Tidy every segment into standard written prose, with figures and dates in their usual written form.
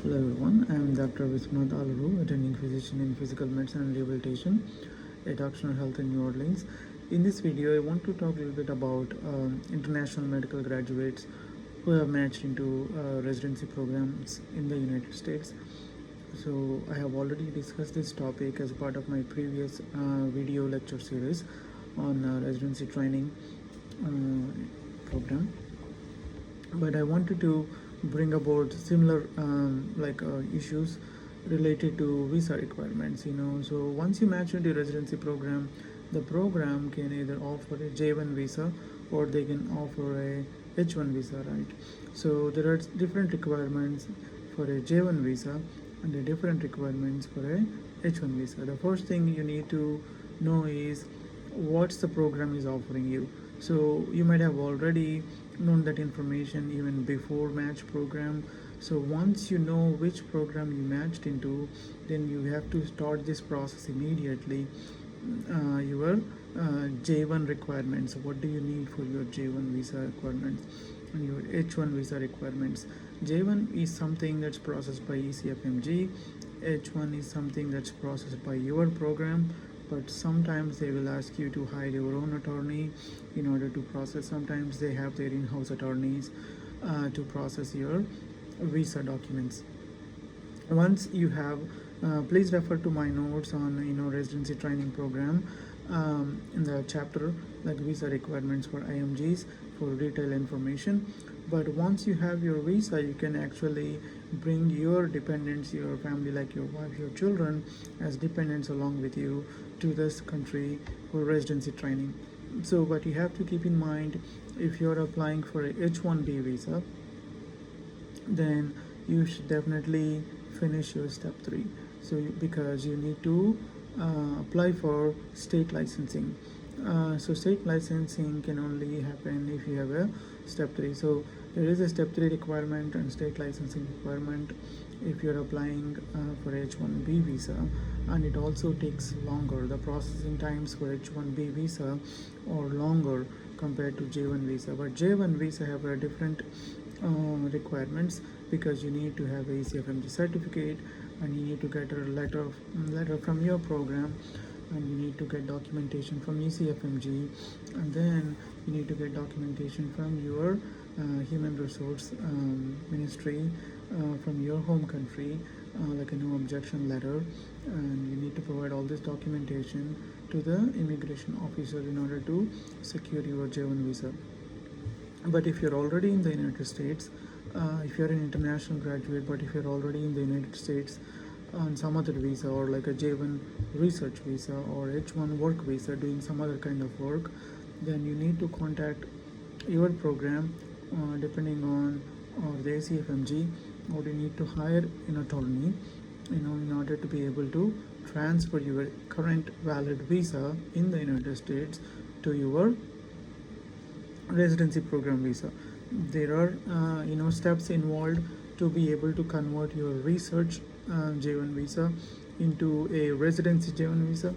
Hello everyone, I am Dr. Viswanath Aluru, attending physician in physical medicine and rehabilitation at Oxnard Health in New Orleans. In this video, I want to talk a little bit about international medical graduates who have matched into residency programs in the United States. So I have already discussed this topic as part of my previous video lecture series on residency training program, but I wanted to bring about similar issues related to visa requirements. So once you match into residency program, the program can either offer a J1 visa or they can offer a H1 visa, right? So there are different requirements for a J1 visa and the different requirements for a H1 visa. The first thing you need to know is what's the program is offering you. So you might have already known that information even before match program. So once you know which program you matched into, then you have to start this process immediately. Your J1 requirements, what do you need for your J1 visa requirements and your H1 visa requirements. J1 is something that's processed by ECFMG. H1 is something that's processed by your program, but sometimes they will ask you to hire your own attorney in order to process. Sometimes they have their in-house attorneys to process your visa documents. Once you have, please refer to my notes on residency training program in the chapter like visa requirements for IMGs for detailed information. But once you have your visa, you can actually bring your dependents, your family, like your wife, your children, as dependents along with you to this country for residency training. So what you have to keep in mind, if you're applying for a H1B visa, then you should definitely finish your step 3. So because you need to apply for state licensing. So state licensing can only happen if you have a step 3. So there is a step 3 requirement and state licensing requirement if you're applying for H1B visa, and it also takes longer. The processing times for H1B visa are longer compared to J1 visa, but J1 visa have a different requirements, because you need to have a ECFMG certificate and you need to get a letter from your program, and you need to get documentation from ECFMG, and then you need to get documentation from your human resource ministry from your home country, like a no objection letter, and you need to provide all this documentation to the immigration officer in order to secure your J1 visa. But if you're already in the United States, if you're an international graduate, but if you're already in the United States on some other visa, or like a J1 research visa or H1 work visa doing some other kind of work, then you need to contact your program depending on the ACFMG, or you need to hire an attorney in order to be able to transfer your current valid visa in the United States to your residency program visa. There are steps involved to be able to convert your research J1 visa into a residency J1 visa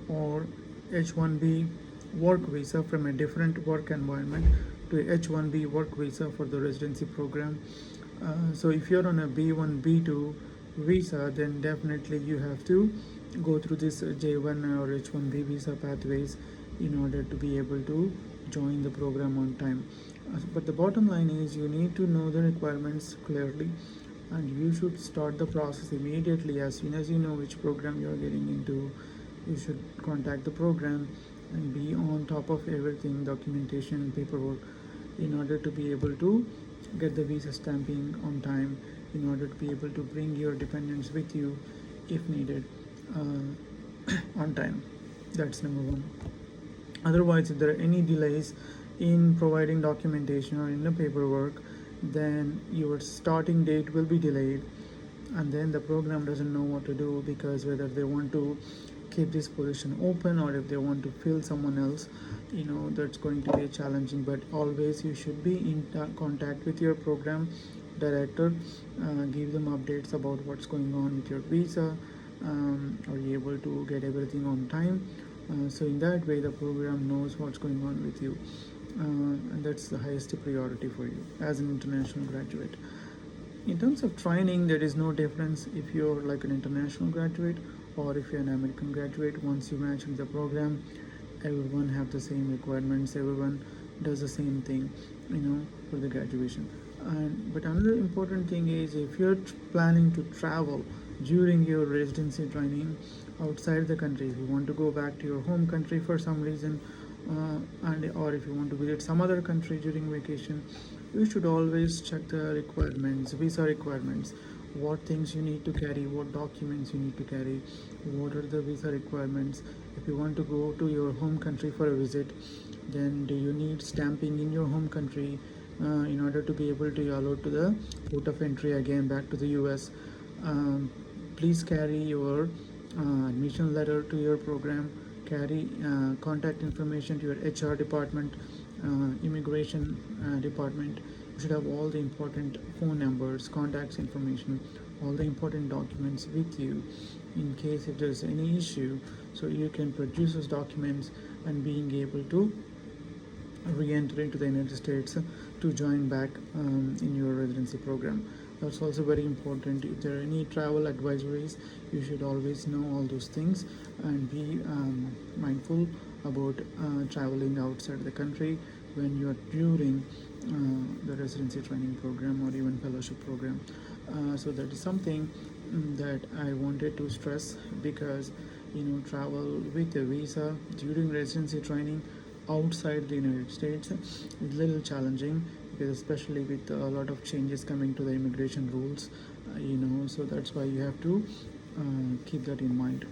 or H1B work visa from a different work environment to a H1B work visa for the residency program. So if you're on a B1 B2 visa, then definitely you have to go through this J1 or H1B visa pathways in order to be able to join the program on time. But the bottom line is you need to know the requirements clearly, and you should start the process immediately. As soon as you know which program you are getting into, you should contact the program and be on top of everything, documentation, paperwork, in order to be able to get the visa stamping on time, in order to be able to bring your dependents with you if needed on time. That's number one. Otherwise, if there are any delays in providing documentation or in the paperwork, then your starting date will be delayed, and then the program doesn't know what to do, because whether they want to keep this position open or if they want to fill someone else, that's going to be challenging. But always you should be in contact with your program director, give them updates about what's going on with your visa. Are you able to get everything on time? So in that way the program knows what's going on with you, and that's the highest priority for you as an international graduate. In terms of training, there is no difference if you're like an international graduate or if you're an American graduate. Once you match with the program, everyone have the same requirements, everyone does the same thing, for the graduation. And but another important thing is, if you're planning to travel during your residency training outside the country, if you want to go back to your home country for some reason, and or if you want to visit some other country during vacation, you should always check the requirements, visa requirements, what things you need to carry, what documents you need to carry, what are the visa requirements. If you want to go to your home country for a visit, then do you need stamping in your home country in order to be able to be allowed to the port of entry again back to the US. Please carry your admission letter to your program, carry contact information to your HR department, immigration department. You should have all the important phone numbers, contacts information, all the important documents with you in case if there's any issue, so you can produce those documents and being able to re-enter into the United States to join back in your residency program. That's also very important. If there are any travel advisories, you should always know all those things and be mindful about traveling outside the country when you are during the residency training program or even fellowship program. So that is something that I wanted to stress, because travel with a visa during residency training outside the United States is a little challenging, because especially with a lot of changes coming to the immigration rules, so that's why you have to keep that in mind.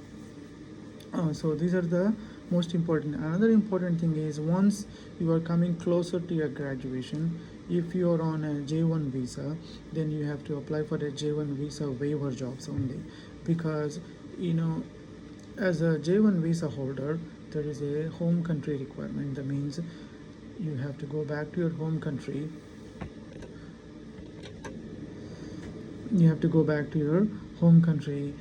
So these are the most important. Another important thing is, once you are coming closer to your graduation, if you are on a J1 visa, then you have to apply for a J1 visa waiver jobs only, because as a J1 visa holder, there is a home country requirement. That means you have to go back to your home country. You have to go back to your home country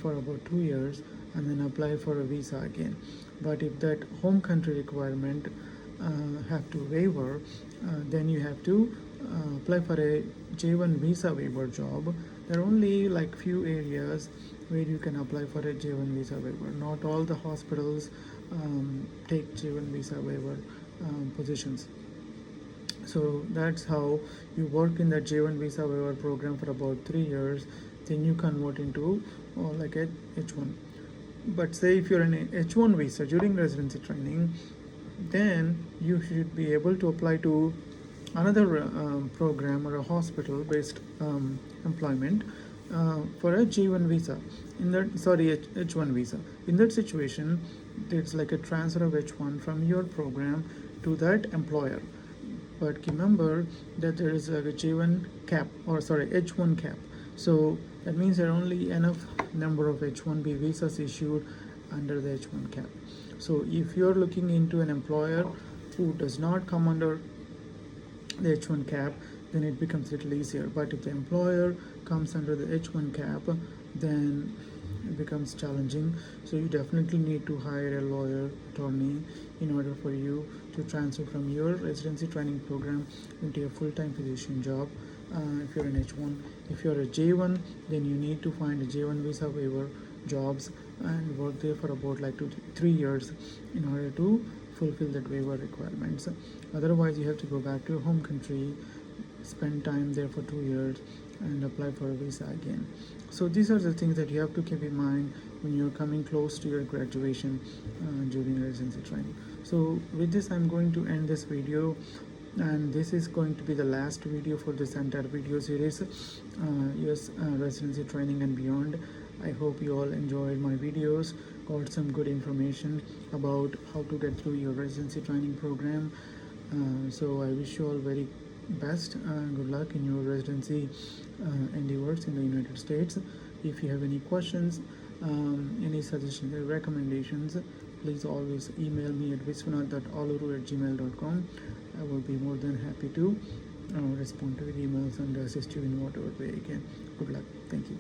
for about 2 years and then apply for a visa again. But if that home country requirement have to waiver, then you have to apply for a J1 visa waiver job. There are only like few areas where you can apply for a J1 visa waiver. Not all the hospitals take J1 visa waiver positions. So that's how you work in that J1 visa waiver program for about 3 years. Then you convert into like a H1. But say if you're in a H1 visa during residency training, then you should be able to apply to another program or a hospital-based employment for a J1 visa. H1 visa. In that situation, it's like a transfer of H1 from your program to that employer. But remember that there is a J1 cap, or H1 cap. So that means there are only enough number of H1B visas issued under the H1 cap. So if you're looking into an employer who does not come under the H1 cap, then it becomes a little easier. But if the employer comes under the H1 cap, then it becomes challenging. So you definitely need to hire a lawyer, attorney, in order for you to transfer from your residency training program into a full-time physician job. If you're an H1, if you're a J1, then you need to find a J1 visa waiver jobs and work there for about like 2 to 3 years in order to fulfill that waiver requirements. Otherwise, you have to go back to your home country, spend time there for 2 years, and apply for a visa again. So these are the things that you have to keep in mind when you're coming close to your graduation during residency training. So with this, I'm going to end this video, and this is going to be the last video for this entire video series, US Residency Training and Beyond. I hope you all enjoyed my videos, got some good information about how to get through your residency training program. So I wish you all very best and good luck in your residency endeavors in the United States. If you have any questions, any suggestions or recommendations, please always email me at viswanath.aluru@gmail.com. I will be more than happy to respond to your emails and assist you in whatever way I can. Good luck. Thank you.